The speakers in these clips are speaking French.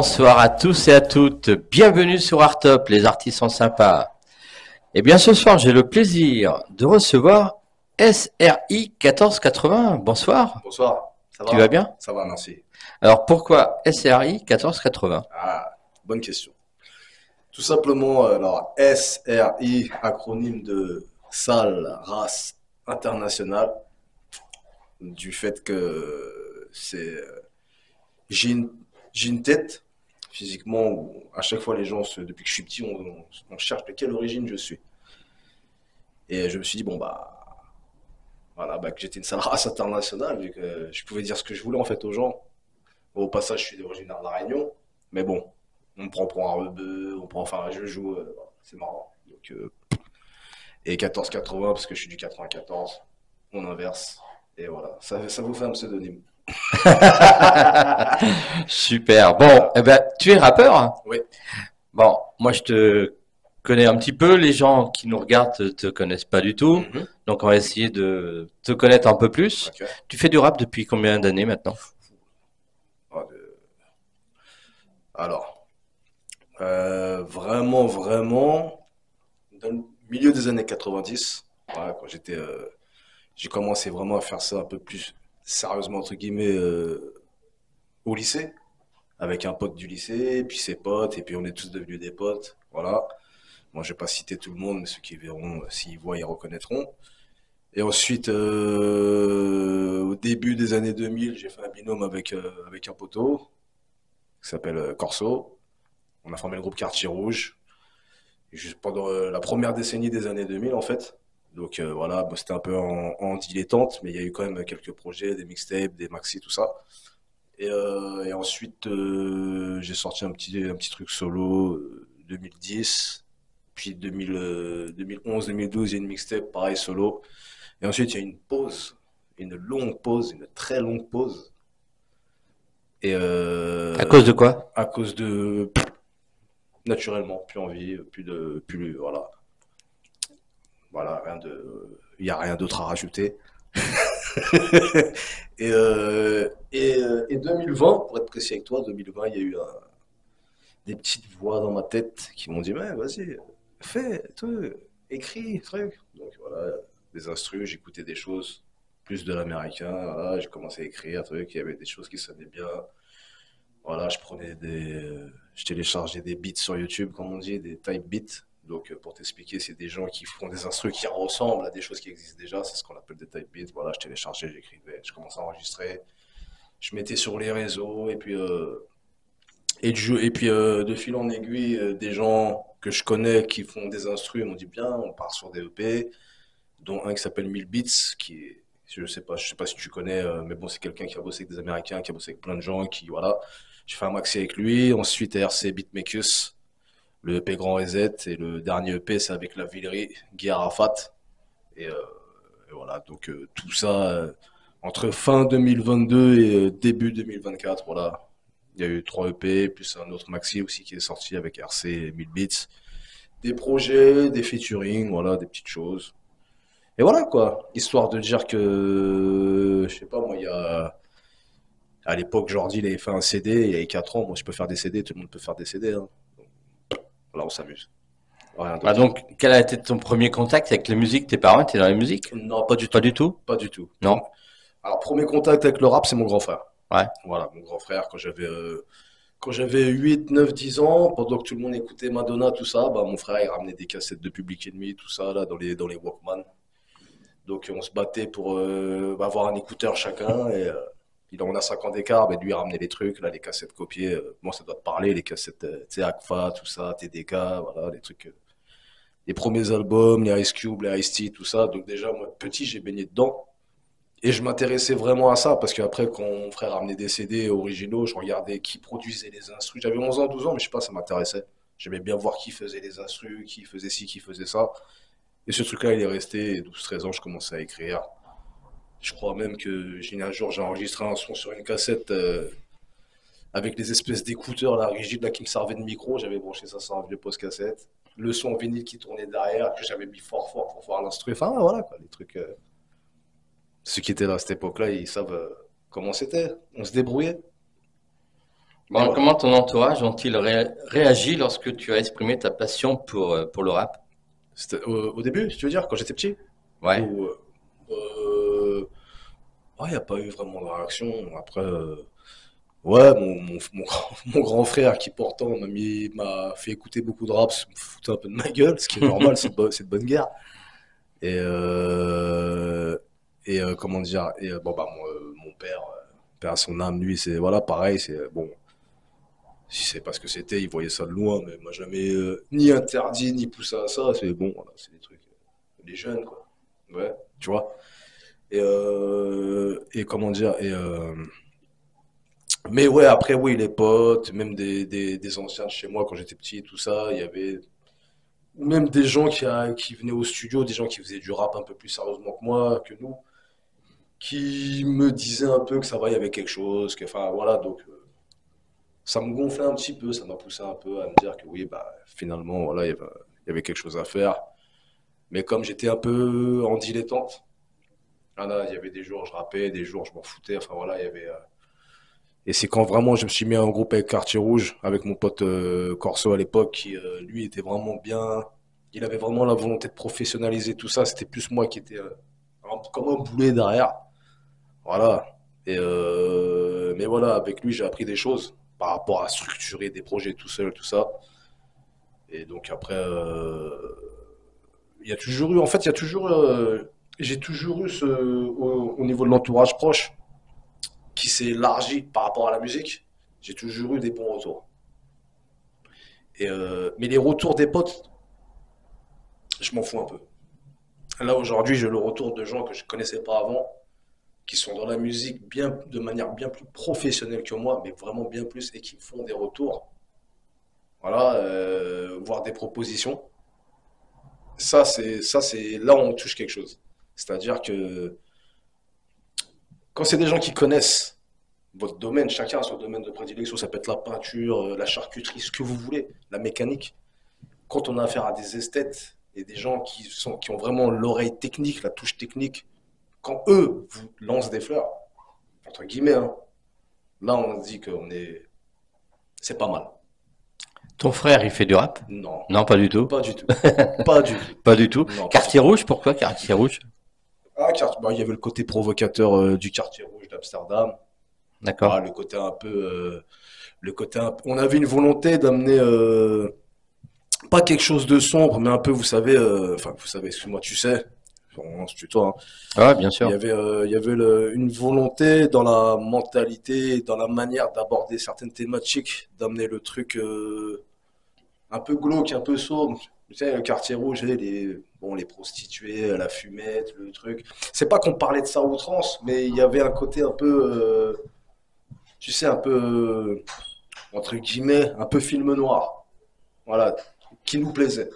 Bonsoir à tous et à toutes, bienvenue sur Artop, les artistes sont sympas. Eh bien ce soir j'ai le plaisir de recevoir SRI 1480, bonsoir, Bonsoir, ça tu vas va? bien? Ça va, merci. Alors pourquoi SRI 1480? Ah, bonne question. Tout simplement, alors SRI, acronyme de salle, race internationale, du fait que j'ai une, j'ai une tête, physiquement, où à chaque fois les gens, depuis que je suis petit, on cherche de quelle origine je suis. Et je me suis dit, bon, bah, voilà, bah, que j'étais une salle race internationale, vu que je pouvais dire ce que je voulais en fait aux gens. Bon, au passage, je suis originaire de La Réunion, mais bon, on me prend pour un rebeu, on prend, enfin, je joue, voilà, c'est marrant. Donc, et 14-80, parce que je suis du 94, on inverse, et voilà, ça vous fait un pseudonyme. Super, bon, Voilà. eh ben tu es rappeur? Oui, Bon, moi je te connais un petit peu, les gens qui nous regardent te connaissent pas du tout, mhm, donc on va essayer de te connaître un peu plus. ok. Tu fais du rap depuis combien d'années maintenant? Ah, Alors, vraiment, vraiment, dans le milieu des années 90, voilà, quand j'ai commencé vraiment à faire ça un peu plus sérieusement, entre guillemets, au lycée, avec un pote du lycée, puis ses potes, et puis on est tous devenus des potes. Voilà. Moi, je vais pas citer tout le monde, mais ceux qui verront, s'ils voient, ils reconnaîtront. Et ensuite, au début des années 2000, j'ai fait un binôme avec un poteau qui s'appelle Corso. On a formé le groupe Quartier Rouge. Et juste pendant la première décennie des années 2000, en fait. Donc voilà, bon, c'était un peu en dilettante, mais il y a eu quand même quelques projets, des mixtapes, des maxi, tout ça. Et ensuite, j'ai sorti un petit truc solo 2010. Puis 2011, 2012, il y a une mixtape, pareil, solo. Et ensuite, il y a une pause, une longue pause, une très longue pause. Et À cause de quoi? à cause de, naturellement, plus envie, voilà. Voilà, il n'y a rien d'autre à rajouter. Et 2020, pour être précis avec toi, 2020, il y a eu des petites voix dans ma tête qui m'ont dit, ouais, vas-y, fais, toi, écris, truc. Donc voilà, des instrus, j'écoutais des choses, plus de l'américain, voilà, j'ai commencé à écrire, truc, il y avait des choses qui sonnaient bien. Voilà, je téléchargeais des beats sur YouTube, comme on dit, des type beats. Donc pour t'expliquer, c'est des gens qui font des instrus qui ressemblent à des choses qui existent déjà, c'est ce qu'on appelle des type beats. Voilà, je téléchargeais, j'écrivais, je commençais à enregistrer, je mettais sur les réseaux, et puis de fil en aiguille, des gens que je connais qui font des instrus m'ont dit bien, on part sur des EP, dont un qui s'appelle 1000 Beats, je sais pas si tu connais, mais bon, c'est quelqu'un qui a bossé avec des Américains, qui a bossé avec plein de gens, qui, voilà. J'ai fait un maxi avec lui, ensuite RC Beatmakers, le EP Grand Reset, et le dernier EP, c'est avec la Villerie, Guy Arafat, et, euh, et voilà, donc tout ça, entre fin 2022 et début 2024, voilà. Il y a eu 3 EP, plus un autre maxi aussi qui est sorti avec RC et 1000 Beats. Des projets, des featuring, voilà, des petites choses. Et voilà quoi, histoire de dire que, je sais pas moi, à l'époque, Jordi, il avait fait un CD, il y a 4 ans, moi je peux faire des CD, tout le monde peut faire des CD, hein. Voilà, on s'amuse. Rien Ah d'autre. donc, quel a été ton premier contact avec la musique? Tes parents étaient dans la musique? Non, pas du Pas tout. du tout? Pas du tout. Non? Alors, premier contact avec le rap, c'est mon grand frère. Ouais. Voilà, mon grand frère, quand j'avais 8, 9, 10 ans, pendant que tout le monde écoutait Madonna, tout ça, bah, mon frère, il ramenait des cassettes de Public Enemy, tout ça, là, dans les Walkman. Donc, on se battait pour avoir un écouteur chacun. Et on a 5 ans d'écart, mais lui, il ramenait les trucs, là, les cassettes copiées. Moi, ça doit te parler, les cassettes, tu sais, Agfa, tout ça, TDK, voilà, les trucs. Les premiers albums, les Ice Cube, les Ice-T, tout ça. Donc, déjà, moi, petit, j'ai baigné dedans. Et je m'intéressais vraiment à ça, parce qu'après, quand mon frère ramenait des CD originaux, je regardais qui produisait les instrus. J'avais 11 ans, 12 ans, mais je sais pas, ça m'intéressait. J'aimais bien voir qui faisait les instrus, qui faisait ci, qui faisait ça. Et ce truc-là, il est resté. Et 12-13 ans, je commençais à écrire. Je crois même que un jour, j'ai enregistré un son sur une cassette avec les espèces d'écouteurs là, rigides là, qui me servaient de micro. J'avais branché ça sur un vieux post-cassette. Le son en vinyle qui tournait derrière, que j'avais mis fort fort pour voir l'instru. Enfin, voilà, quoi, les trucs. Ceux qui étaient là à cette époque-là, ils savent comment c'était. On se débrouillait. Et Bon, voilà. comment ton entourage ont-ils réagi lorsque tu as exprimé ta passion pour le rap? C'était au début, tu veux dire, quand j'étais petit? Ouais. Ou, ouais, il n'y a pas eu vraiment de réaction. Après, ouais, mon grand frère, qui pourtant m'a fait écouter beaucoup de rap, se foutait un peu de ma gueule, ce qui est normal, c'est de bonne guerre. Et, comment dire, bon, bah, mon père à son âme, lui, c'est, voilà, pareil, c'est, bon, si c'est parce que c'était, il voyait ça de loin, mais il m'a jamais ni interdit, ni poussé à ça, c'est bon, voilà, c'est des trucs, des jeunes, quoi. Ouais, tu vois. Et comment dire, mais ouais, après, oui, les potes, même des anciens de chez moi quand j'étais petit, tout ça, il y avait même des gens qui venaient au studio, des gens qui faisaient du rap un peu plus sérieusement que moi, que nous, qui me disaient un peu que ça va, il y avait quelque chose, que, enfin, voilà, donc ça me gonflait un petit peu, ça m'a poussé un peu à me dire que oui, bah, finalement, voilà, il y avait quelque chose à faire. Mais comme j'étais un peu en dilettante, ah là, il y avait des jours je rappais, des jours je m'en foutais, enfin voilà, il y avait. Et c'est quand vraiment je me suis mis en groupe avec Quartier Rouge, avec mon pote Corso à l'époque, qui lui était vraiment bien. Il avait vraiment la volonté de professionnaliser tout ça. C'était plus moi qui étais comme un boulet derrière. Voilà. Mais voilà, avec lui, j'ai appris des choses par rapport à structurer des projets tout seul, tout ça. Et donc après, il y a toujours eu, en fait, il y a toujours, j'ai toujours eu au niveau de l'entourage proche, qui s'est élargi par rapport à la musique, j'ai toujours eu des bons retours. Mais les retours des potes, je m'en fous un peu. Là aujourd'hui, j'ai le retour de gens que je connaissais pas avant, qui sont dans la musique de manière bien plus professionnelle que moi, mais vraiment bien plus, et qui me font des retours, voilà, voire des propositions. Ça c'est là où on touche quelque chose. C'est-à-dire que quand c'est des gens qui connaissent votre domaine, chacun a son domaine de prédilection, ça peut être la peinture, la charcuterie, ce que vous voulez, la mécanique. Quand on a affaire à des esthètes et des gens qui ont vraiment l'oreille technique, la touche technique, quand eux vous lancent des fleurs, entre guillemets, hein, là on se dit c'est pas mal. Ton frère, il fait du rap? Non, Non, pas du tout. pas du tout. Pas du tout. Pas du tout. Non, pas du Quartier tout. rouge, pourquoi quartier rouge? Ah, bah, il y avait le côté provocateur du quartier rouge d'Amsterdam. D'accord. Voilà, on avait une volonté d'amener pas quelque chose de sombre, mais un peu, vous savez, enfin, vous savez, excuse-moi, tu sais, on se tutoie, hein. Ouais, bien sûr. Il y avait une volonté dans la mentalité, dans la manière d'aborder certaines thématiques, d'amener le truc un peu glauque, un peu sombre. Tu sais, le quartier rouge, bon, les prostituées, la fumette, le truc. C'est pas qu'on parlait de ça à outrance, mais il y avait un côté un peu, tu sais, un peu, entre guillemets, un peu film noir. Voilà, qui nous plaisait.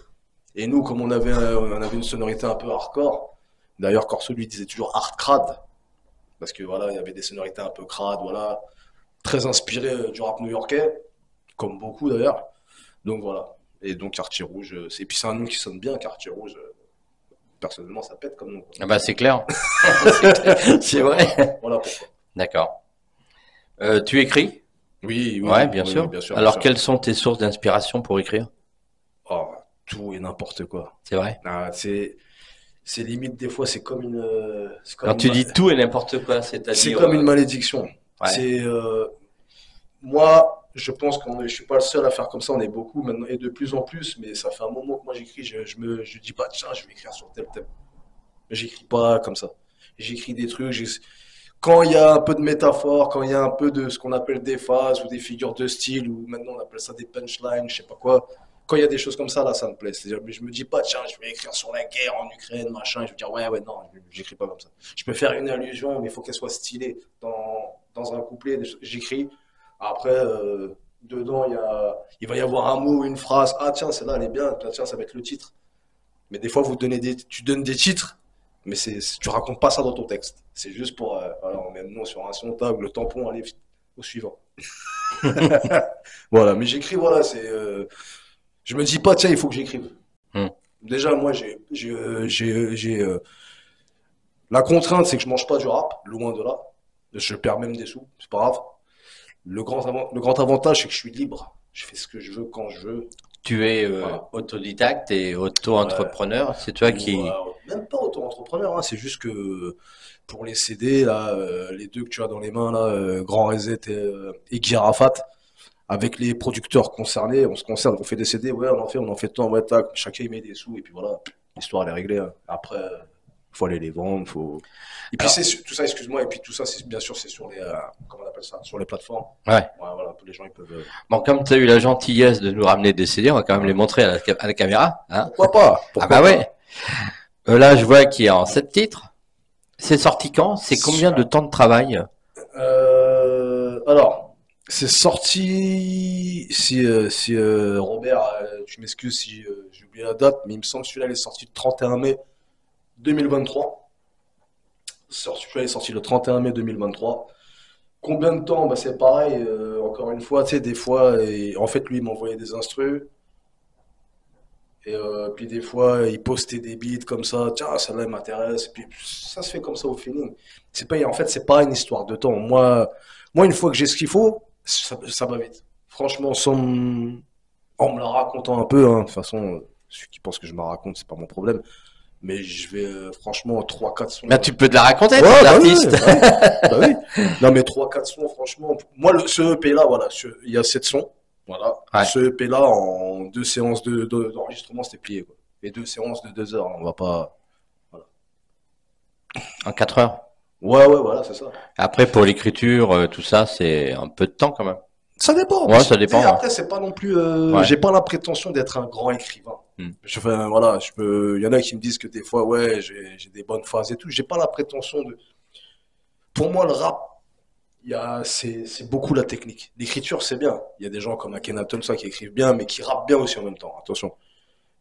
Et nous, comme on avait une sonorité un peu hardcore, d'ailleurs, Corso lui disait toujours hard crade, parce que voilà, il y avait des sonorités un peu crades, voilà, très inspirées du rap new-yorkais, comme beaucoup d'ailleurs. Donc voilà. Et donc Quartier Rouge, et puis c'est un nom qui sonne bien, Quartier Rouge. Personnellement, ça pète comme nom, quoi. Ah bah c'est clair. C'est clair. C'est Voilà, vrai. voilà pourquoi. D'accord. Tu écris? Oui, oui, Ouais, oui, bien oui, oui, sûr. bien sûr, bien Alors, sûr. quelles sont tes sources d'inspiration pour écrire? Oh, tout et n'importe quoi. C'est vrai? Ah, c'est limite des fois, Quand tu dis tout et n'importe quoi, c'est c'est-à-dire, comme une malédiction. ouais, Moi, je pense je suis pas le seul à faire comme ça, on est beaucoup maintenant, et de plus en plus, mais ça fait un moment que moi j'écris, je dis pas, tiens, je vais écrire sur tel thème. J'écris pas comme ça. J'écris des trucs, quand il y a un peu de métaphore, quand il y a un peu de ce qu'on appelle des phases ou des figures de style, ou maintenant on appelle ça des punchlines, je sais pas quoi, quand il y a des choses comme ça, là, ça me plaît. C'est-à-dire, mais je me dis pas, tiens, je vais écrire sur la guerre en Ukraine, machin, et je vais dire, ouais, ouais, non, j'écris pas comme ça. Je peux faire une allusion, mais il faut qu'elle soit stylée dans un couplet, j'écris. Après, dedans, il va y avoir un mot, une phrase. Ah, tiens, celle-là, elle est bien. Tiens, ça va être le titre. Mais des fois, tu donnes des titres, mais tu racontes pas ça dans ton texte. C'est juste pour, voilà, on met le nom sur un son tag, le tampon, allez, vite, au suivant. Voilà, mais j'écris, voilà, je me dis pas, tiens, il faut que j'écrive. hmm, Déjà, moi, la contrainte, c'est que je mange pas du rap, loin de là. Je perds même des sous, c'est pas grave. Le grand avantage, c'est que je suis libre. Je fais ce que je veux quand je veux. Tu es Voilà. autodidacte et Ouais. auto-entrepreneur. C'est toi qui... Même pas auto-entrepreneur, hein, c'est juste que pour les CD, là, les deux que tu as dans les mains, là, Grand Reset et Guy Arafat, avec les producteurs concernés, on se concerne, on fait des CD, ouais, on en fait tant, ouais, tac, chacun il met des sous, et puis voilà, l'histoire elle est réglée, hein. Après, faut aller les vendre, faut. Et puis Alors, tout ça, excuse-moi, et puis tout ça, c'est bien sûr, c'est sur les, comment on appelle ça, sur les plateformes. ouais. Ouais, voilà, les gens ils peuvent. Bon, comme tu as eu la gentillesse de nous ramener des CD, on va quand même les montrer à la caméra, hein. Pourquoi pas? Ah Pourquoi bah ouais. pas? Là, je vois qu'il y a en 7 titres. C'est sorti quand? C'est combien de temps de travail? Alors, c'est sorti. Si Robert, tu m'excuses si j'ai oublié la date, mais il me semble que celui-là il est sorti le 31 mai 2023. Celui-là est sorti le 31 mai 2023. Combien de temps? Bah, c'est pareil, encore une fois, tu sais, des fois, en fait, lui, il m'envoyait des instrus, et puis des fois, il postait des beats comme ça, tiens, celle-là, elle m'intéresse, et puis ça se fait comme ça au feeling. En fait, c'est pas une histoire de temps. Moi, une fois que j'ai ce qu'il faut, ça va vite. Franchement, en me la racontant un peu, hein, de toute façon, ceux qui pensent que je me la raconte, c'est pas mon problème, mais je vais, franchement, trois quatre sons. Bah, tu peux te la raconter, Ouais, ton bah oui, artiste. bah oui, bah oui. Non, mais trois quatre sons, franchement. Moi, ce EP-là, voilà, il y a 7 sons. Voilà. Ouais. Ce EP-là, en deux séances d'enregistrement, c'était plié, quoi. Et deux séances de 2 heures, hein, on va pas. Voilà. En 4 heures. Ouais, ouais, voilà, c'est ça. Après, pour l'écriture, tout ça, c'est un peu de temps quand même. Ça dépend, Ouais, parce que, ça tu sais, dépend, hein. après, c'est pas non plus. Ouais. J'ai pas la prétention d'être un grand écrivain. Hmm. Voilà, il y en a qui me disent que des fois, ouais, j'ai des bonnes phases et tout. J'ai pas la prétention de. Pour moi, le rap, c'est beaucoup la technique. L'écriture, c'est bien. Il y a des gens comme Akhenaton, ça, qui écrivent bien, mais qui rappent bien aussi en même temps. Attention.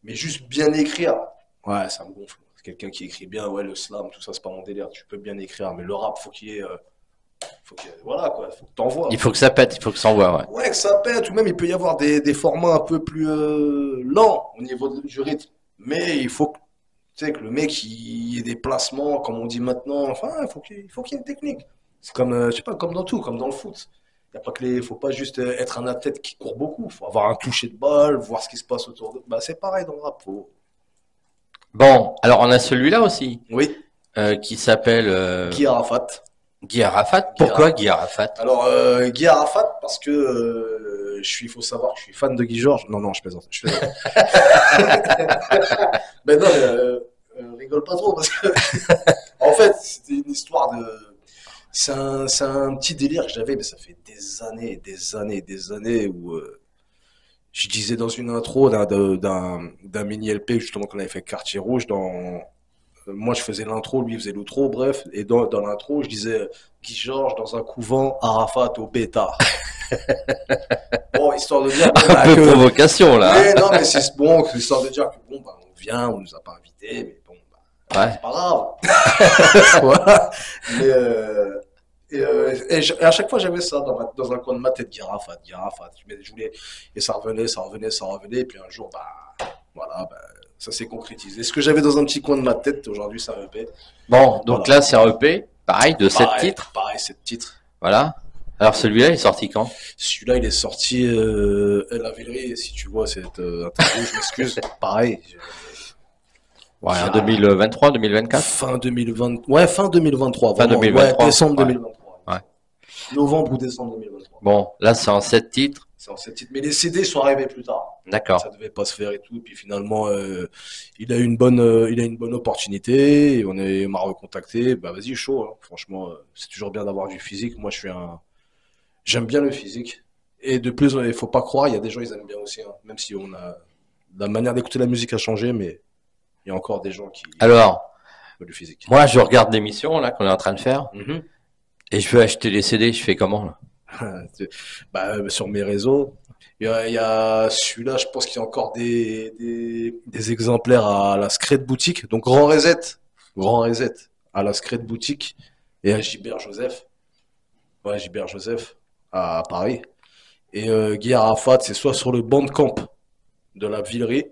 Mais juste bien écrire, ouais, ça me gonfle. Quelqu'un qui écrit bien, ouais, le slam, tout ça, c'est pas mon délire. Tu peux bien écrire, mais le rap, voilà, quoi, faut que Il t'envoies. faut que ça pète, il faut que ça envoie, ouais. Ouais, que ça pète, ou même il peut y avoir des formats un peu plus lents au niveau du rythme. Mais il faut tu sais, que le mec, il ait des placements, comme on dit maintenant. Enfin, il faut qu'il y ait une technique. C'est comme, je sais pas, comme dans tout, comme dans le foot. Faut pas juste être un athlète qui court beaucoup. Faut avoir un toucher de balle, voir ce qui se passe autour de. Bah, c'est pareil dans le rap. Bon, alors on a celui-là aussi, Oui, qui s'appelle Guy Arafat. Guy Arafat. Guy Pourquoi Arafat. Guy Arafat? Alors, Guy Arafat, parce que faut savoir que je suis fan de Guy Georges. Non, non, je plaisante. Je plaisante. Ben non, rigole pas trop parce que, en fait, c'était une histoire de. C'est un petit délire que j'avais, mais ça fait des années, des années, des années où je disais dans une intro d'un mini LP justement qu'on avait fait Quartier Rouge. Moi, je faisais l'intro, lui il faisait l'outro, bref. Et dans l'intro, je disais Guy Georges dans un couvent, Arafat au pétard. Bon, histoire de dire bon, Un bah, peu que. provocation là, Mais non, mais c'est bon, histoire de dire que bon, bah, on vient, on nous a pas invités, mais bon, bah, hein. Ouais. c'est pas grave. Voilà. Mais, et à chaque fois, j'avais ça dans un coin de ma tête, Guy Arafat. Je voulais, et ça revenait, ça revenait, ça revenait. Et puis un jour, bah, voilà, bah, ça s'est concrétisé. Ce que j'avais dans un petit coin de ma tête, aujourd'hui, ça me paie. Bon, donc Voilà. là c'est un EP, pareil, de 7 Pareil, titres. pareil, 7 titres. Voilà. Alors celui-là, il est sorti quand? Celui-là, il est sorti La Villerie, si tu vois cette interview, je m'excuse. Pareil. Ouais, en 2023, 2024. Fin 2020, ouais, fin 2023, Fin vraiment. 2023. Ouais, décembre Ouais. 2023. Ouais. Novembre ou décembre 2023. Bon, là c'est en 7 titres. C'est en 7 titres. Mais les CD sont arrivés plus tard. Ça D'accord. devait pas se faire et tout. Puis finalement, il a eu il a une bonne opportunité. Et il m'a recontacté. Bah vas-y, chaud, hein. Franchement, c'est toujours bien d'avoir du physique. Moi, j'aime bien le physique. Et de plus, il faut pas croire, il y a des gens, ils aiment bien aussi, hein. Même si la manière d'écouter la musique a changé, mais il y a encore des gens qui Alors, veulent du physique. moi je regarde l'émission là qu'on est en train de faire Mhm. et je veux acheter les CD, je fais comment là? Bah, sur mes réseaux, il y a celui-là, je pense qu'il y a encore des exemplaires à la Scred Boutique. Donc, Grand Reset à la Scred Boutique et à Gilbert Joseph. Ouais, Gilbert Joseph à Paris. Et Guy Arafat, c'est soit sur le Bandcamp de la Villerie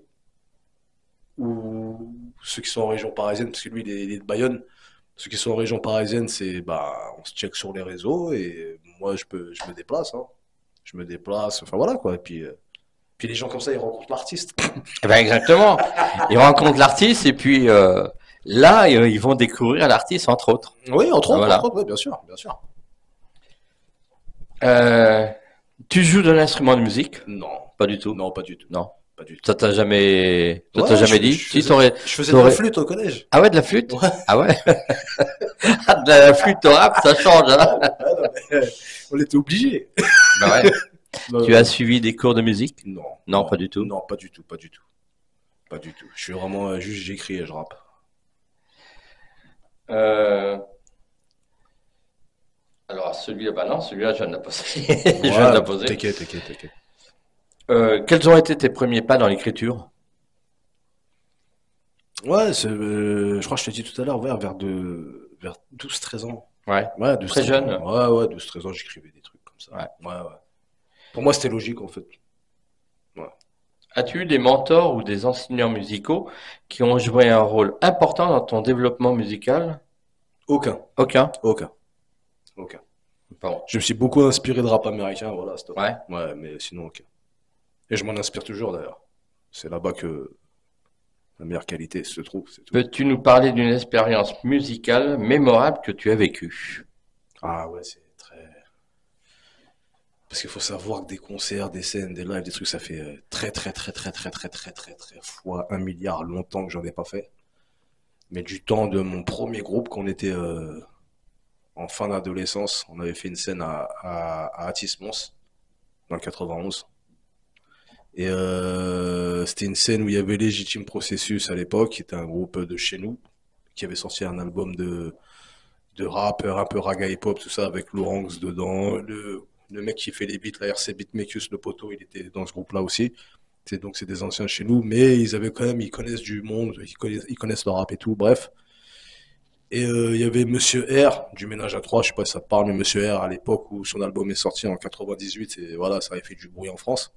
ou ceux qui sont en région parisienne, parce que lui, il est de Bayonne. Ceux qui sont en région parisienne, bah, on se check sur les réseaux et moi, je me déplace, hein. Je me déplace, enfin voilà quoi. Et puis les gens comme ça, ils rencontrent l'artiste. Eh ben exactement. Ils rencontrent l'artiste et puis là, ils vont découvrir l'artiste entre autres. Oui, Voilà. oui, bien sûr, bien sûr. Euh, Tu joues de l'instrument de musique? Non, Pas du tout. non, pas du tout. Non. Pas du tout. Ça Ouais, t'a jamais je, dit? je Si faisais, t'aurais, je faisais de la t'aurais. flûte au collège. Ah ouais, de la flûte? Ouais, Ah ouais? De la flûte au rap, ça change, hein? ouais, non, mais, on était obligés. Bah ouais. Non, Tu as suivi des cours de musique? non, Non, pas du tout. non, pas du tout, pas du tout. Pas du tout. Je suis vraiment juste, j'écris et je rappe. Euh, alors celui-là, bah non, celui-là, je viens de la poser. Je viens de la Ouais, poser. t'inquiète. Quels ont été tes premiers pas dans l'écriture? Ouais, je crois que je t'ai dit tout à l'heure, ouais, vers 12 13 ans. Ouais. Ouais, 12 Très 13 ans. jeune. Ouais, 12 13 ans, j'écrivais des trucs comme ça. Ouais. Ouais. Pour moi, c'était logique, en fait. Ouais. As-tu eu des mentors ou des enseignants musicaux qui ont joué un rôle important dans ton développement musical? Aucun. Aucun. Aucun. Aucun. Bon. Je me suis beaucoup inspiré de rap américain, voilà, stop. Ouais. Ouais, mais sinon, aucun. Et je m'en inspire toujours, d'ailleurs. C'est là-bas que la meilleure qualité se trouve, c'est tout. Peux-tu nous parler d'une expérience musicale mémorable que tu as vécue? Ah ouais, c'est très... Parce qu'il faut savoir que des concerts, des scènes, des lives, des trucs, ça fait très fois 1 milliard longtemps que j'en ai pas fait. Mais du temps de mon premier groupe, quand on était en fin d'adolescence, on avait fait une scène à Athis-Mons, dans le 91. Et c'était une scène où il y avait Légitime Processus à l'époque, qui était un groupe de chez nous, qui avait sorti un album de rap, un peu raga hip-hop, tout ça, avec Loranx dedans. Le mec qui fait les beats, la RC Beatmakus, le poteau, il était dans ce groupe-là aussi. Donc c'est des anciens chez nous, mais ils avaient quand même, ils connaissent du monde, ils connaissent le rap et tout, bref. Et il y avait Monsieur R du Ménage à Trois, je sais pas si ça te parle, mais Monsieur R à l'époque où son album est sorti en 98, et voilà, ça avait fait du bruit en France.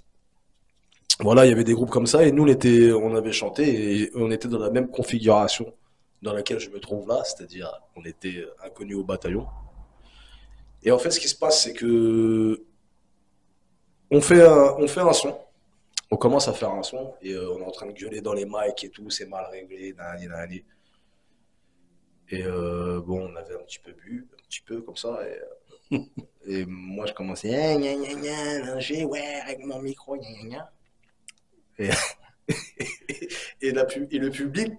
Voilà, il y avait des groupes comme ça, et nous on avait chanté, et on était dans la même configuration dans laquelle je me trouve là, c'est-à-dire on était inconnus au bataillon. Et en fait, ce qui se passe, c'est que on fait un son. On commence à faire un son et on est en train de gueuler dans les mics et tout, c'est mal réglé, nani nani. Et bon, on avait un petit peu bu, un petit peu comme ça. Et moi, je commençais, gna gna gna, j'ai ouais, avec mon micro, gna gna gna. Et, et le public,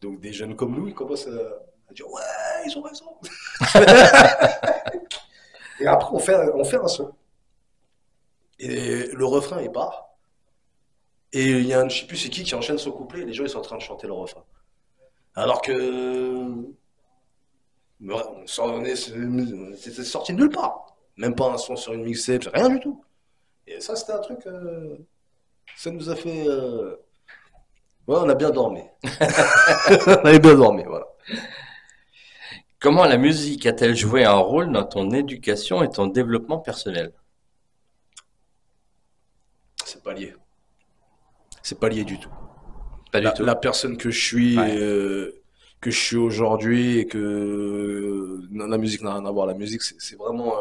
donc des jeunes comme nous, ils commencent à dire, ouais, ils ont raison. Et après, on fait un son. Et le refrain, il part. Et il y a un, je sais plus c'est qui enchaîne son couplet, et les gens ils sont en train de chanter le refrain. Alors que c'était sorti de nulle part. Même pas un son sur une mixtape, rien du tout. Et ça, c'était un truc, ça nous a fait... Ouais, on a bien dormi. On avait bien dormi, voilà. Comment la musique a-t-elle joué un rôle dans ton éducation et ton développement personnel? C'est pas lié. C'est pas lié du tout. Pas du tout. La personne Ouais. que je suis aujourd'hui et que la musique n'a rien à voir. La musique, c'est vraiment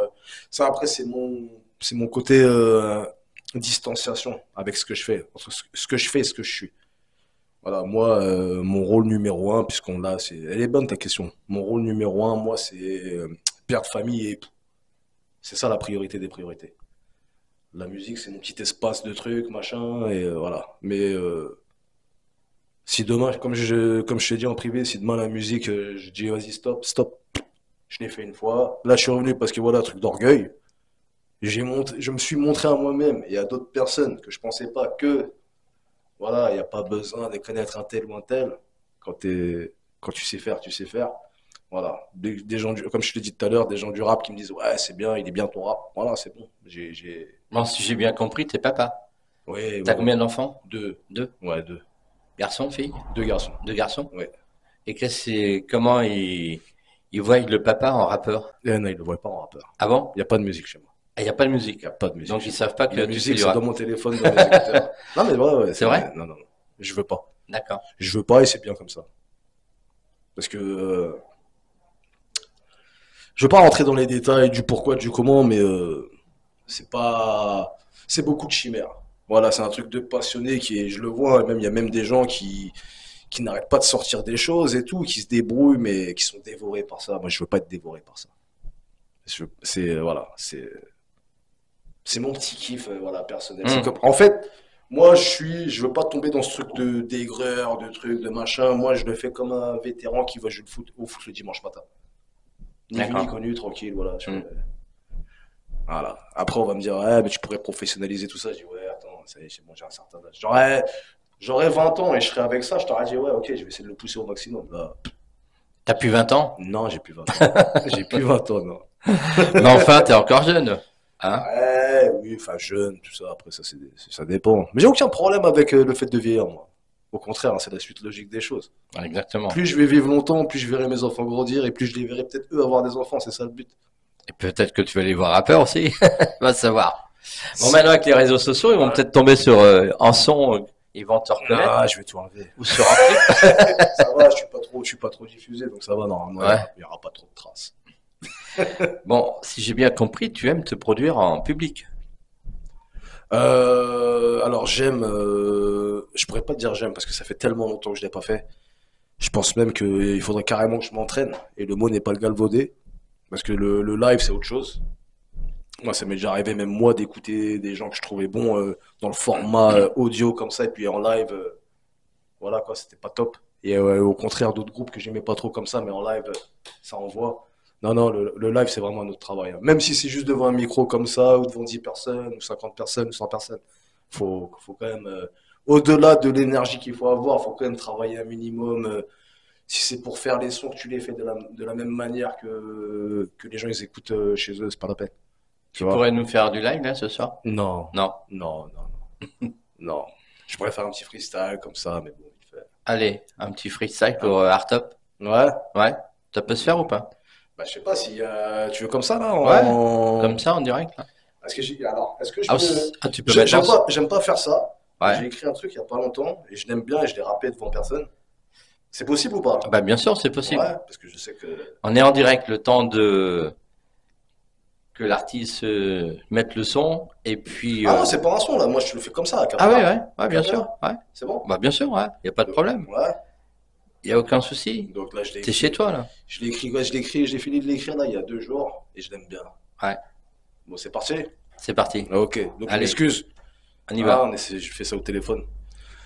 ça. Après, c'est mon côté distanciation avec ce que je fais, entre ce que je fais et ce que je suis. Voilà, moi, mon rôle numéro un, puisqu'on l'a, elle est bonne ta question. Mon rôle numéro un, moi, c'est père de famille et époux. C'est ça la priorité des priorités. La musique, c'est mon petit espace de trucs, machin, et voilà. Mais si demain, comme je t'ai dit en privé, si demain la musique, je dis vas-y, stop, je l'ai fait une fois. Là, je suis revenu parce que voilà, truc d'orgueil. Je me suis montré à moi-même et à d'autres personnes que je pensais pas que, voilà, il n'y a pas besoin de connaître un tel ou un tel. Quand tu sais faire, tu sais faire. Voilà. Des gens comme je te l'ai dit tout à l'heure, des gens du rap qui me disent, ouais, c'est bien, il est bien ton rap. Voilà, c'est bon. Bon, si j'ai bien compris, t'es papa. Ouais, T'as ouais, combien ouais. d'enfants? Deux. Deux. Ouais, deux. Garçons, filles? Deux garçons. Deux garçons? Ouais. Et comment ils voient le papa en rappeur? Et non, ils ne le voient pas en rappeur. Ah bon? Il n'y a pas de musique chez moi. Il n'y a pas de musique. Il n'y a pas de musique Donc chez ils moi. savent pas que La tu fais musique, du c'est dans rap. mon téléphone, dans mes écouteurs. Non, mais ouais, C'est vrai? non. Je veux pas. D'accord. Je veux pas et c'est bien comme ça. Parce que Je veux pas rentrer dans les détails du pourquoi, du comment, mais c'est pas, c'est beaucoup de chimères. Voilà, c'est un truc de passionné qui est, je le vois, et même il y a même des gens qui n'arrêtent pas de sortir des choses et tout, qui se débrouillent, mais qui sont dévorés par ça. Moi, je veux pas être dévoré par ça. C'est voilà, c'est mon petit kiff, voilà, personnel. C'est Hmm. comme, en fait, moi, je veux pas tomber dans ce truc de d'aigreur, de trucs, de machin. Moi, je le fais comme un vétéran qui va jouer au foot le dimanche matin. Ni vu ni D'accord. connu, tranquille, voilà. Hmm. Voilà. Après, on va me dire, ouais, mais tu pourrais professionnaliser tout ça. Je dis, ouais, attends, ça y est, c'est bon, j'ai un certain âge. J'aurais 20 ans et je serais avec ça, je t'aurais dit, ouais, ok, je vais essayer de le pousser au maximum. Là, T'as plus 20 ans? non, j'ai plus 20 ans. J'ai plus 20 ans, non. Mais enfin, t'es encore jeune. Hein? Ouais, oui, enfin, jeune, tout ça, après, ça dépend. Mais j'ai aucun problème avec le fait de vieillir, moi. Au contraire, hein, c'est la suite logique des choses. Ouais, exactement. Plus je vais vivre longtemps, plus je verrai mes enfants grandir et plus je les verrai peut-être eux avoir des enfants, c'est ça le but. Et peut-être que tu vas les voir rappeurs aussi. Va savoir. Bon, maintenant, avec les réseaux sociaux, ils vont Ouais. peut-être tomber sur un son, ils vont te reconnaître. Ah, je vais tout enlever. Ou sur un clip. Ça va, je suis pas trop diffusé, donc ça va, normalement, Ouais. il y aura pas trop de traces. Bon, si j'ai bien compris, tu aimes te produire en public. Alors j'aime, je pourrais pas te dire j'aime parce que ça fait tellement longtemps que je l'ai pas fait. Je pense même qu'il faudrait carrément que je m'entraîne et le mot n'est pas le galvaudé parce que le live c'est autre chose. Moi ça m'est déjà arrivé même moi d'écouter des gens que je trouvais bons dans le format audio comme ça et puis en live, voilà quoi, c'était pas top. Et au contraire d'autres groupes que j'aimais pas trop comme ça mais en live ça envoie. Non, non, le live c'est vraiment un autre travail, hein. Même si c'est juste devant un micro comme ça ou devant 10 personnes ou 50 personnes ou 100 personnes. Faut quand même, au-delà de l'énergie qu'il faut avoir, faut quand même travailler un minimum. Si c'est pour faire les sons que tu les fais de la même manière que les gens ils écoutent chez eux, c'est pas la peine. Tu Tu vois? pourrais nous faire du live là ce soir? Non, Non. non, non, non. Non. Je pourrais faire un petit freestyle comme ça, mais bon, vite fait. Allez, un petit freestyle pour Hardtop. Ouais. Ouais. Ça peut se faire ou pas? Bah, je sais pas si tu veux comme ça là Ouais. en. Comme ça en direct là. Est-ce que je Ah, peux. tu peux mettre un son. J'aime pas faire ça. J'ai Ouais. écrit un truc il y a pas longtemps et je l'aime bien et je l'ai rappé devant personne. C'est possible ou pas? Bah bien sûr, c'est Ouais, possible. parce que je sais que. On est en direct, le temps de que l'artiste mette le son et puis. Ah non, c'est pas un son là, moi je le fais comme ça, à Ah ouais, cappella. ouais, ouais, bien sûr. Cappella. Ouais. C'est bon? Bah bien sûr, ouais. Y a pas de problème. Ouais. Y a aucun souci. Donc là je l'ai T'es chez écrit. toi là. Je l'ai écrit, ouais, j'ai fini de l'écrire là il y a 2 jours et je l'aime bien. Ouais. Bon, c'est parti? C'est parti. Ah, ok, donc je Allez, m'excuse. on y Ah, va. je fais ça au téléphone.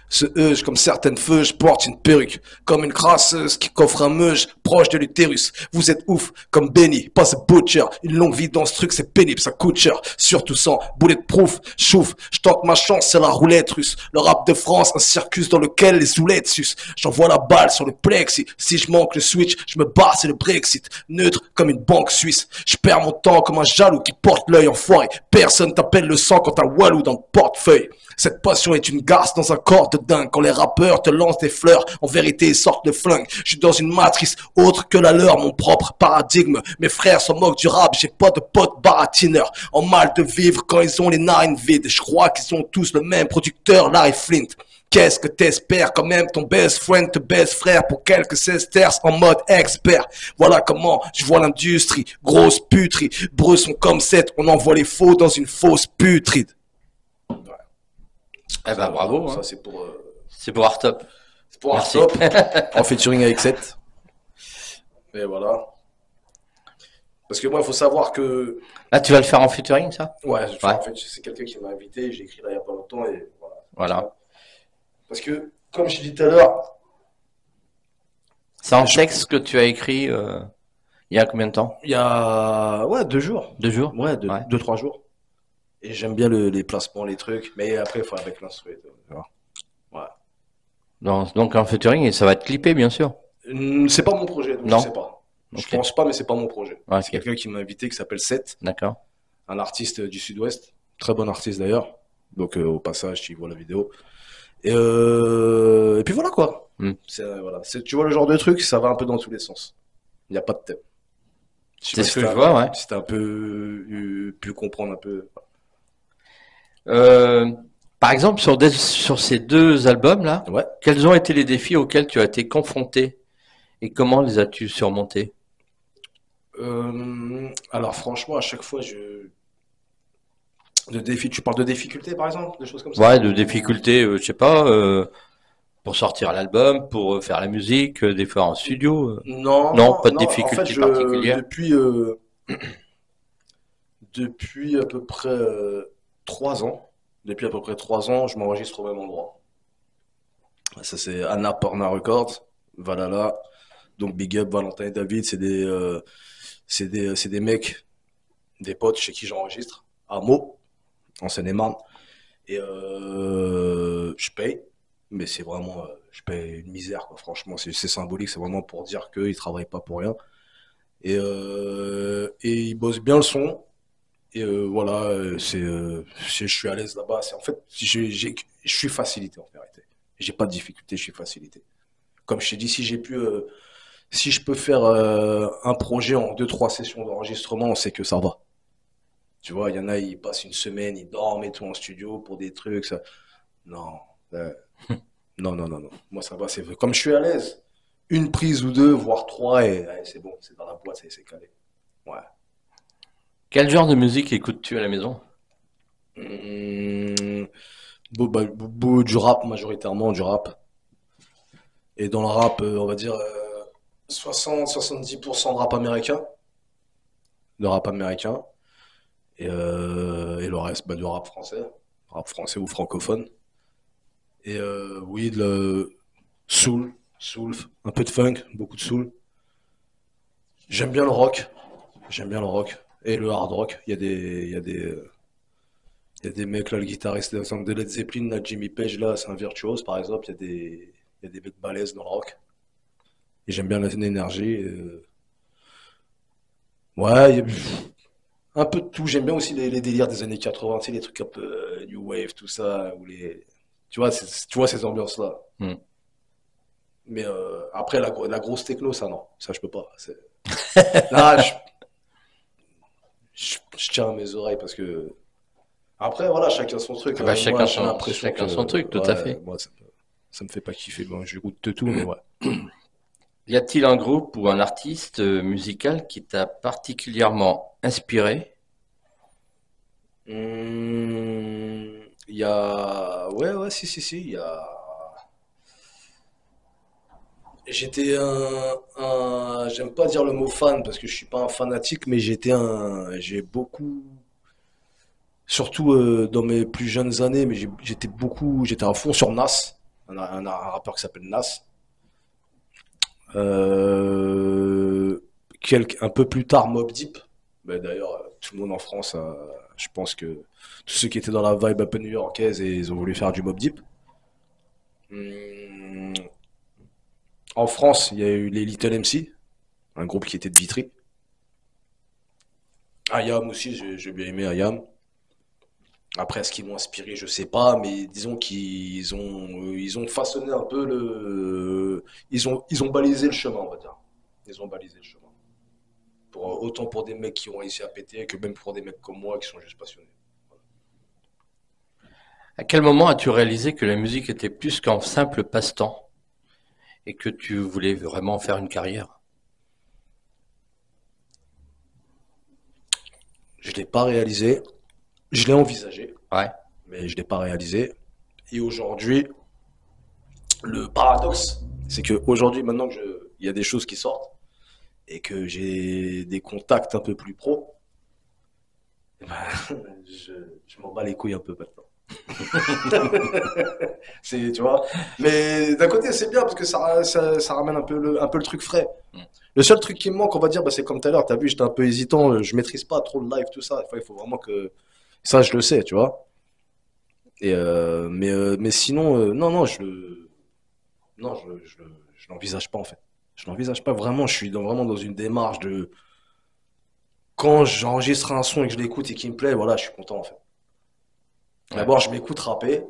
Ce comme certaines feux, je porte une perruque, comme une crasseuse qui coffre un meuge proche de l'utérus. Vous êtes ouf, comme Benny, pas ce butcher. Une longue vie dans ce truc, c'est pénible, ça coûte cher. Surtout sans bulletproof, chouf. Je tente ma chance, c'est la roulette russe. Le rap de France, un circus dans lequel les zoulettes sucent. J'envoie la balle sur le plexi. Si je manque le switch, je me barre, c'est le Brexit. Neutre comme une banque suisse. Je perds mon temps comme un jaloux qui porte l'œil enfoiré. Personne t'appelle le sang quand t'as Walou dans le portefeuille. Cette passion est une garce dans un corps de dingue. Quand les rappeurs te lancent des fleurs, en vérité ils sortent de flingue. Je suis dans une matrice autre que la leur, mon propre paradigme. Mes frères s'en moquent du rap, j'ai pas de potes baratineurs. En mal de vivre quand ils ont les narines vides. Je crois qu'ils ont tous le même producteur, Larry Flint. Qu'est-ce que t'espères quand même ton best friend te best frère pour quelques sesterces en mode expert. Voilà comment je vois l'industrie, grosse puterie. Bresson comme 7, on envoie les faux dans une fausse putride. Eh ben bravo. Ça Hein. c'est C'est pour Hardtop. pour Merci. Hardtop, en featuring avec 7. Et voilà. Parce que moi, il faut savoir que. Là, tu vas le faire en featuring, ça? Ouais, Ouais. en fait, c'est quelqu'un qui m'a invité, j'ai écrit là il n'y a pas longtemps et voilà. Voilà. Parce que, comme je dit tout à l'heure, C'est un texte que tu as écrit il y a combien de temps? il y a. Ouais, 2 jours. 2 jours? Ouais, Ouais. 2, 3 jours. Et j'aime bien les placements, les trucs, mais après, il faut avec l'instru et tout, tu vois. Ouais. Donc en featuring, et ça va être clippé, bien sûr. C'est pas mon projet, donc Non. je sais pas. Je Ok. pense pas, mais c'est pas mon projet. Ouais, C'est ok. quelqu'un qui m'a invité qui s'appelle Seth, D'accord. un artiste du Sud-Ouest. Très bon artiste d'ailleurs. Donc au passage, tu vois la vidéo. Et puis voilà quoi. Hmm. Voilà. Tu vois le genre de truc, ça va un peu dans tous les sens. Il n'y a pas de thème. Je sais C'est pas ce si que je t'as- vois, ouais. Si t'as un peu pu comprendre un peu. Euh, Par exemple, sur ces 2 albums-là, Ouais. quels ont été les défis auxquels tu as été confronté et comment les as-tu surmontés? Alors franchement, à chaque fois, tu parles de difficultés par exemple, de choses comme ça? Ouais, de difficultés, je sais pas, pour sortir l'album, pour faire la musique, des fois en studio. Non, Non, pas de non. En fait, difficultés particulières. depuis à peu près 3 ans, je m'enregistre au même endroit. Ça c'est Annapurna Records, Valhalla. Donc Big Up, Valentin et David, c'est des mecs, des potes chez qui j'enregistre, à Meaux, en Seine-et-Marne. Et je paye, mais c'est vraiment, je paye une misère, quoi. Franchement, c'est symbolique, c'est vraiment pour dire qu'ils travaillent pas pour rien. Et ils bossent bien le son. Et voilà, je suis à l'aise là-bas. En fait, je suis facilité en vérité. J'ai pas de difficulté, je suis facilité. Comme je t'ai dit, si je peux faire un projet en deux, trois sessions d'enregistrement, on sait que ça va. Tu vois, il y en a, ils passent une semaine, ils dorment et tout en studio pour des trucs. Ça. Non, euh, non, non, non, non. Moi, ça va, c'est comme je suis à l'aise. Une prise ou deux, voire trois, et ouais, c'est bon, c'est dans la boîte, c'est calé. Ouais. Quel genre de musique écoutes-tu à la maison? Hum, du rap, majoritairement, du rap. Et dans le rap, on va dire 60-70% de rap américain. De rap américain. Et le reste, du rap français. Rap français ou francophone. Et oui, soul, soul, un peu de funk, beaucoup de soul. J'aime bien le rock. J'aime bien le rock. Et le hard rock. Il y a des mecs là, le guitariste par exemple, de Led Zeppelin, là, Jimmy Page, là, c'est un virtuose par exemple. Il y a des mecs balèzes dans le rock. Et j'aime bien l'énergie. Ouais, un peu de tout. J'aime bien aussi les délires des années 80, tu sais, les trucs un peu New Wave, tout ça. Tu vois, tu vois ces ambiances-là. Hmm. Mais après, la grosse techno, ça non. Ça, je peux pas. Là, je tiens à mes oreilles parce que. Après, voilà, chacun son truc. Ah bah, Moi, j'ai l'impression que. chacun son truc, tout à Ouais, fait. moi, ça me fait pas kiffer. Bon, je goûte de tout, mais ouais. Y a-t-il un groupe ou un artiste musical qui t'a particulièrement inspiré? Il y a. Ouais, ouais, si, si, si. Il y a. J'étais j'aime pas dire le mot fan parce que je suis pas un fanatique, mais j'ai beaucoup, surtout dans mes plus jeunes années, mais j'étais à fond sur Nas, un rappeur qui s'appelle Nas. Euh, un peu plus tard, Mobb Deep. Ben, d'ailleurs, tout le monde en France, je pense que tous ceux qui étaient dans la vibe un peu new-yorkaise, et ils ont voulu faire du Mobb Deep. Hum, En France, il y a eu les Little MC, un groupe qui était de Vitry. Ayam aussi, j'ai bien aimé Ayam. Après, ce qu'ils m'ont inspiré, je sais pas, mais disons ils ont façonné un peu ils ont balisé le chemin, on va dire. Ils ont balisé le chemin. Autant pour des mecs qui ont réussi à péter que même pour des mecs comme moi qui sont juste passionnés. À quel moment as-tu réalisé que la musique était plus qu'un simple passe-temps et que tu voulais vraiment faire une carrière? Je l'ai pas réalisé, je l'ai envisagé, Ouais. mais je l'ai pas réalisé. Et aujourd'hui, le paradoxe, c'est que aujourd'hui, maintenant il y a des choses qui sortent et que j'ai des contacts un peu plus pro, eh ben, je, je m'en bats les couilles un peu maintenant. Tu vois. Mais d'un côté, c'est bien parce que ça ramène un peu le truc frais. Le seul truc qui me manque, on va dire, c'est comme tout à l'heure, t'as vu, j'étais un peu hésitant, je maîtrise pas trop le live, tout ça. Il faut vraiment que. Ça, je le sais, tu vois. Mais sinon, non, non, non, je l'envisage pas en fait. Je l'envisage pas vraiment. Je suis vraiment dans une démarche de. Quand j'enregistre un son et que je l'écoute et qu'il me plaît, voilà, je suis content en fait. Ouais. D'abord, je m'écoute rapper,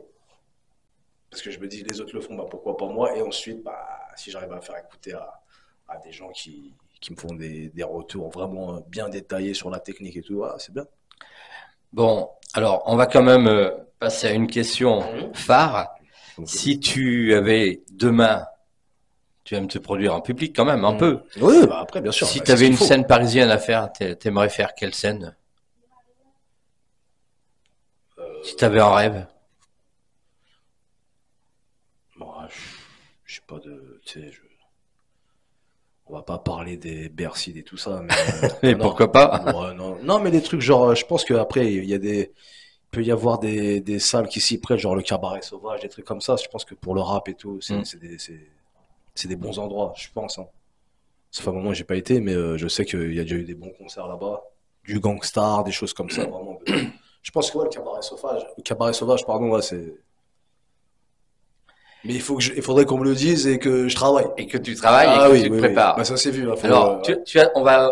parce que je me dis les autres le font, bah pourquoi pas moi. Et ensuite, bah, si j'arrive à faire écouter à des gens qui me font des retours vraiment bien détaillés sur la technique et tout, voilà, c'est bien. Bon, alors on va quand même passer à une question Mhm. phare. Donc, Si tu avais demain Tu aimes te produire en public quand même, un peu. Oui, bah après, bien sûr. Si Bah, tu c'est ce avais qu'il une faut. scène parisienne à faire, t'aimerais faire quelle scène? Si tu avais un rêve. Moi, je sais pas de, tu sais, on va pas parler des Bercy et tout ça, mais Et non, non, pourquoi pas? ouais, non, non, mais des trucs genre, je pense qu'après, il peut y avoir des salles qui s'y prêtent, genre le Cabaret Sauvage, des trucs comme ça. Je pense que pour le rap et tout, Hmm. c'est des bons endroits, je pense, hein. Ça fait un moment que j'ai pas été, mais je sais qu'il y a déjà eu des bons concerts là-bas, du Gangstar, des choses comme ça, vraiment. Je pense que ouais, le Cabaret Sauvage, pardon, ouais, c'est. Mais il faudrait qu'on me le dise et que je travaille. Et que tu travailles et Ah que oui, tu te oui, oui. Bah prépares. ça c'est vu, hein, faut, Alors,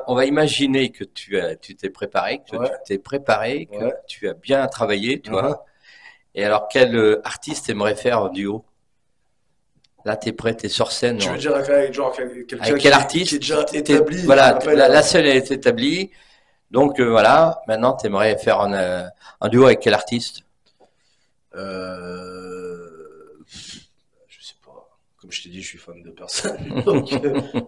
on va imaginer que tu t'es préparé, que tu ouais, t'es préparé, que ouais. tu as bien travaillé, tu Mhm. vois. Et alors, quel artiste aimerait faire un duo? Là, t'es prêt, t'es sur scène. Tu veux dire avec genre quelqu'un Avec quel qui est artiste? déjà établi et qui Voilà, m'appelle. la scène est établie. Donc voilà, maintenant, t'aimerais faire un duo avec quel artiste? Je sais pas. Comme je t'ai dit, je suis fan de personne. Donc,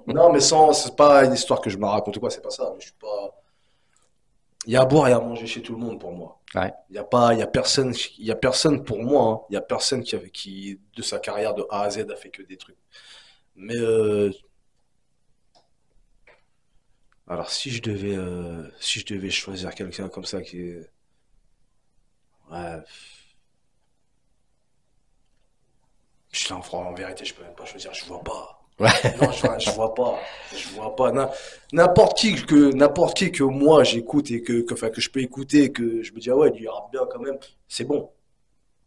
non, mais c'est pas une histoire que je me raconte ou quoi, c'est pas ça. Mais je suis pas. Il y a à boire et à manger chez tout le monde pour moi. Ouais. Il y a personne pour moi, hein. Il y a personne qui, de sa carrière de A à Z, a fait que des trucs. Mais alors si je devais choisir quelqu'un comme ça qui est, ouais, en vérité, je peux même pas choisir. Je vois pas. Ouais. Non, je vois pas. Je vois pas. N'importe qui que moi j'écoute et enfin, que je peux écouter, que je me dis, ah ouais, il rappe bien quand même, c'est bon.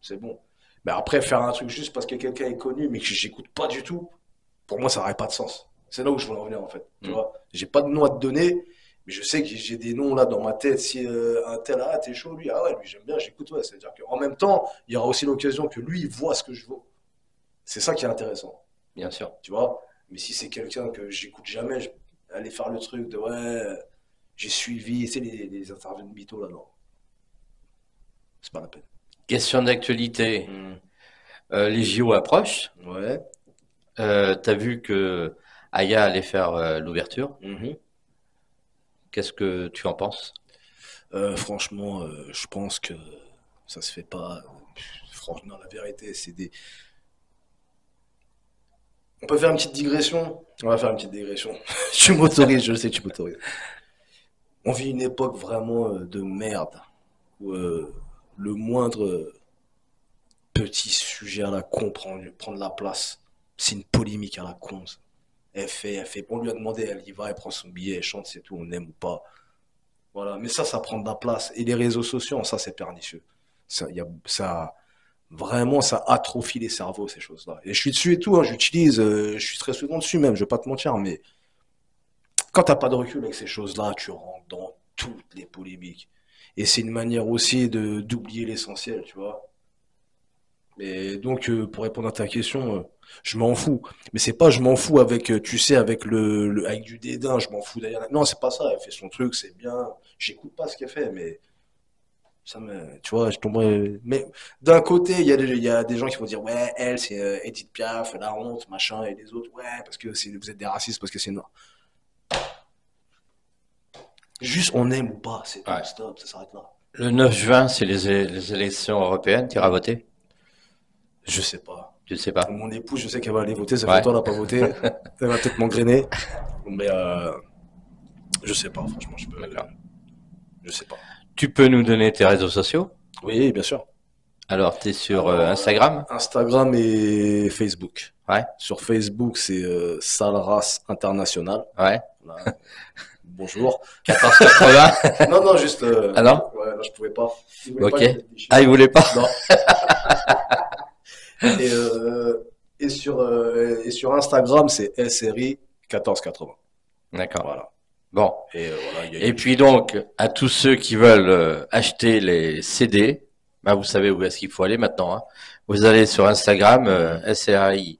C'est bon. Mais après, faire un truc juste parce que quelqu'un est connu, mais que j'écoute pas du tout, pour moi, ça n'aurait pas de sens. C'est là où je veux en venir, en fait. Tu Hmm. vois, j'ai pas de nom à te donner, mais je sais que j'ai des noms là dans ma tête. Si un tel, ah, t'es chaud, lui, ah ouais, lui, j'aime bien, j'écoute, ouais. C'est-à-dire qu'en même temps, il y aura aussi l'occasion que lui, il voit ce que je vaux. C'est ça qui est intéressant, Bien sûr. tu vois. Mais si c'est quelqu'un que j'écoute jamais, aller faire le truc de, ouais, j'ai suivi, c'est les interviews de mythos là, non. C'est pas la peine. Question d'actualité. Hmm. Les JO approchent. Ouais. T'as vu que Aya allait faire l'ouverture. Mhm. Qu'est-ce que tu en penses? Franchement, je pense que ça se fait pas. Franchement, la vérité, c'est des. On peut faire une petite digression? On va faire une petite digression. Tu m'autorises, je le sais, tu m'autorises. On vit une époque vraiment de merde où le moindre petit sujet à la con prend de la place. C'est une polémique à la con, ça. Elle fait. On lui a demandé, elle y va, elle prend son billet, elle chante, c'est tout, on aime ou pas. Voilà, mais ça prend de la place. Et les réseaux sociaux, ça, c'est pernicieux. Ça, vraiment, ça atrophie les cerveaux, ces choses-là. Et je suis dessus et tout, hein, j'utilise, je suis très souvent dessus même, je vais pas te mentir, mais quand t'as pas de recul avec ces choses-là, tu rentres dans toutes les polémiques. Et c'est une manière aussi de d'oublier l'essentiel, tu vois. Et donc, pour répondre à ta question, je m'en fous. Mais c'est pas je m'en fous avec, tu sais, avec avec du dédain, je m'en fous d'ailleurs. Non, c'est pas ça. Elle fait son truc, c'est bien. J'écoute pas ce qu'elle fait, mais tu vois, je tombe. Mais d'un côté, il y a des gens qui vont dire, ouais, elle, c'est Edith Piaf, la honte, machin, et les autres, ouais, parce que vous êtes des racistes, parce que c'est noir. Juste, on aime ou pas, c'est tout, Ouais. stop, ça s'arrête là. Le 9 juin, c'est les élections européennes. Tu iras voter? Je sais pas. Je sais pas. Mon épouse, je sais qu'elle va aller voter, ça fait Ouais. longtemps qu'elle n'a pas voté. Elle va peut-être m'engrainer. Mais je sais pas, franchement, D'accord. je sais pas. Tu peux nous donner tes réseaux sociaux? Oui, bien sûr. Alors, tu es sur Alors, Instagram? Instagram et Facebook. Ouais. Sur Facebook, c'est Salras International. Ouais. Voilà. Bonjour. 14,80. Non, non, juste. Ah non? Ouais, non, je pouvais pas. Je voulais Ok. pas les afficher. Ah, il voulait pas? Non. Et, et sur Instagram, c'est SRI 1480. D'accord. Voilà. Bon. Et voilà, il y a Et puis donc, à tous ceux qui veulent acheter les CD, bah vous savez où est-ce qu'il faut aller maintenant, hein. Vous allez sur Instagram, SRI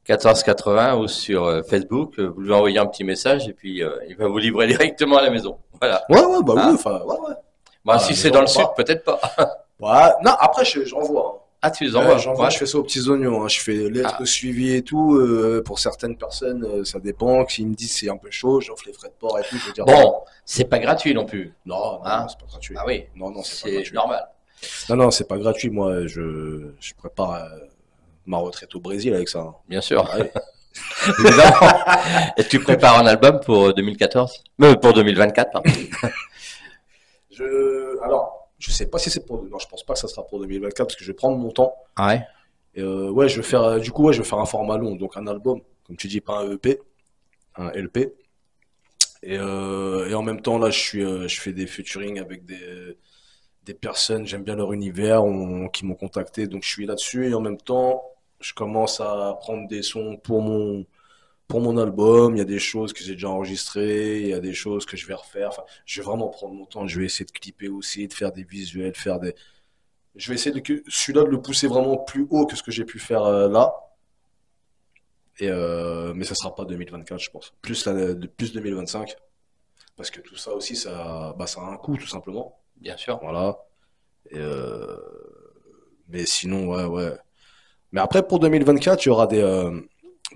1480 ou sur Facebook, vous lui envoyez un petit message et puis il va vous livrer directement à la maison. Voilà. Ouais, bah oui, Hein? enfin, ouais, ouais. Bon, À si la c'est maison, dans le pas. sud, peut-être pas. Ouais, non, après, j'envoie, hein. Ah, tu les envoies? J'envoie, Ouais. je fais ça aux petits oignons, hein. Je fais lettres Ah, suivies et tout. Pour certaines personnes, ça dépend. S'ils me disent c'est un peu chaud, j'offre les frais de port et tout. Je vais dire non. bon, c'est pas gratuit non plus. Non, non, non, Hein? c'est pas gratuit. Ah oui, Non, non, c'est pas c'est gratuit. normal. Non, non, c'est pas gratuit. Moi, je prépare ma retraite au Brésil avec ça, hein. Bien sûr, Ah oui. évidemment. Et tu prépares un album pour 2014? Pour 2024, pardon. Alors, je sais pas si c'est pour. Non, je pense pas que ça sera pour 2024 parce que je vais prendre mon temps. Ah ouais. Et ouais, je vais faire. Du coup, ouais, je vais faire un format long, donc un album, comme tu dis, pas un EP, un LP. Et en même temps, là, je fais des featuring avec des personnes. J'aime bien leur univers, qui m'ont contacté, donc je suis là-dessus. Et en même temps, je commence à prendre des sons pour mon album. Il y a des choses que j'ai déjà enregistrées, il y a des choses que je vais refaire. Enfin, je vais vraiment prendre mon temps. Je vais essayer de clipper aussi, de faire des visuels, faire des. Je vais essayer celui-là de le pousser vraiment plus haut que ce que j'ai pu faire là. Mais ça sera pas 2024, je pense. Plus 2025. Parce que tout ça aussi, ça a un coût, tout simplement. Bien sûr. Voilà. Et mais sinon, ouais, ouais. Mais après, pour 2024, il y aura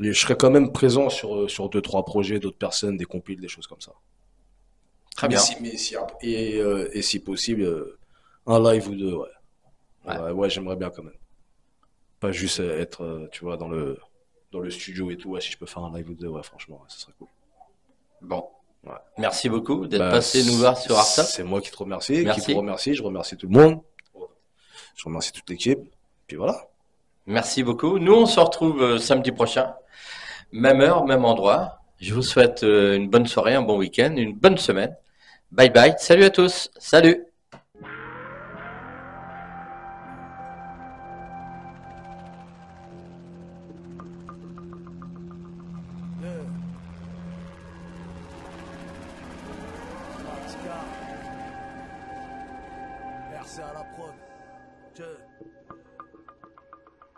je serai quand même présent sur deux, trois projets d'autres personnes, des compiles, des choses comme ça. Très Mais bien. et si possible, un live ou deux, ouais. Ouais. Ouais, ouais, j'aimerais bien quand même. Pas juste être, tu vois, dans le studio et tout. Ouais, si je peux faire un live ou deux, ouais, franchement, ouais, ça serait cool. Bon. Ouais. Merci beaucoup d'être Bah, passé nous voir sur Artop. c'est moi qui te remercie, qui Merci. vous remercie. Je remercie tout le monde. Je remercie toute l'équipe. Puis voilà. Merci beaucoup. Nous, on se retrouve samedi prochain. Même heure, même endroit. Je vous souhaite une bonne soirée, un bon week-end, une bonne semaine. Bye bye. Salut à tous. Salut. RC à la prod.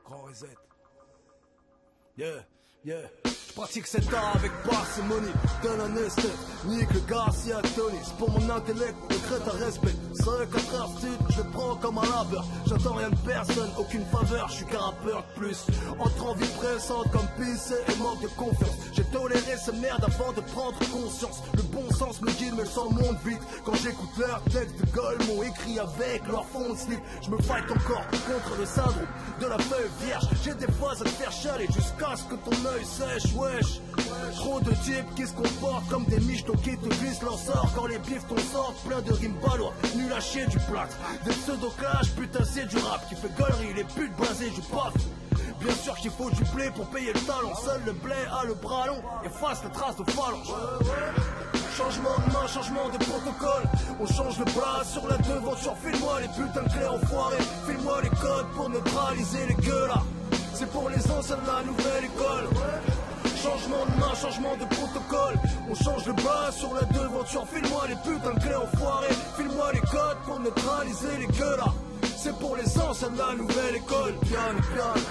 Grand reset. Yeah, yeah. Je pratique cet art avec parcimonie. Donne un esthète, nique le Garcia Tony. C'est pour mon intellect, le crête à respect. 5 heures sud, je le prends comme un labeur. J'attends rien de personne, aucune faveur. Je suis qu'un rappeur de plus. Entre en vie pressante comme pisser et manque de confiance. J'ai toléré ces merdes avant de prendre conscience. Le bon sens me guide, mais le sang monte vite. Quand j'écoute leurs textes de gueule, m'ont écrit avec leur fond de slip. Je me fight encore contre le syndrome de la feuille vierge. J'ai des phases à te faire chialer jusqu'à ce que ton œil sèche, wesh. Trop de types qui se comportent comme des michetots qui te glissent leur sort. Quand les bifs t'en sortent, plein de rimes balois, nul à chier du plâtre. Des pseudo-clash, putain c'est du rap qui fait gueulerie, les putes blasées, je paf. Bien sûr qu'il faut du blé pour payer le talent. Seul le blé a le bras long, efface les traces de phalange. Changement de main, changement de protocole. On change le bras sur la devanture. File-moi les putains de clés enfoirées. File-moi les codes pour neutraliser les gueulards. C'est pour les anciens de la nouvelle école. Changement de main, changement de protocole. On change le bras sur la devanture. File-moi les putains de clés enfoirées. File-moi les codes pour neutraliser les gueulards. C'est pour les anciens de la nouvelle école. Piano, piano.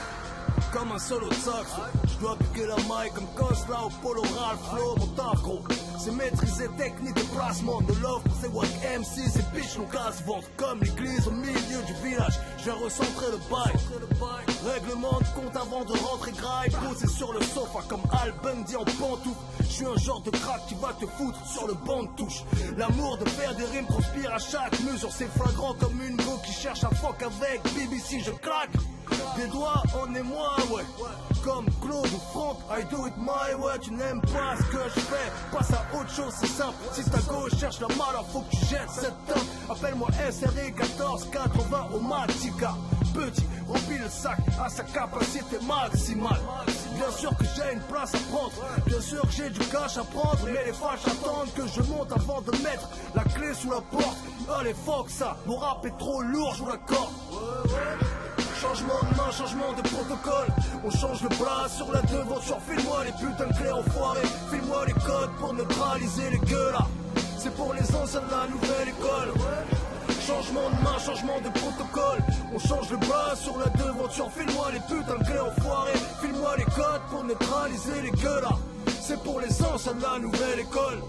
Comme un solo de sax, je dois piquer la maille comme Cosla au polo Ralph Flow, mon taf gros. C'est maîtriser technique de placement, de l'offre pour ces wack MC, ces bitches n'ont qu'à se vendre comme l'église au milieu du village. Je vais recentrer le bail, règlement de compte avant de rentrer graille, posé sur le sofa comme Al Bundy en pantoufle. Je suis un genre de crack qui va te foutre sur le banc de touche. L'amour de faire des rimes transpire à chaque mesure, c'est flagrant comme une go qui cherche à fuck avec BBC, je claque. Des doigts en émoi, ouais. Comme Claude ou Franck, I do it my way. Tu n'aimes pas ce que je fais, passe à autre chose, c'est simple. Si ta gauche cherche la malheur, faut que tu jettes cette top. Appelle-moi SRE 1480 au Matica. Petit, remplis le sac à sa capacité maximale. Bien sûr que j'ai une place à prendre, bien sûr que j'ai du cash à prendre. Mais les fâches attendent que je monte avant de mettre la clé sous la porte. Allez, fuck ça, mon rap est trop lourd, je vous l'accorde. Changement de main, changement de protocole. On change le bras sur la devanture. File-moi les putains de clés enfoirées. File-moi les codes pour neutraliser les gueulards. C'est pour les anciens de la nouvelle école. Changement de main, changement de protocole. On change le bras sur la devanture. File-moi les putains de clés enfoirées. File-moi les codes pour neutraliser les gueulards. C'est pour les anciens de la nouvelle école.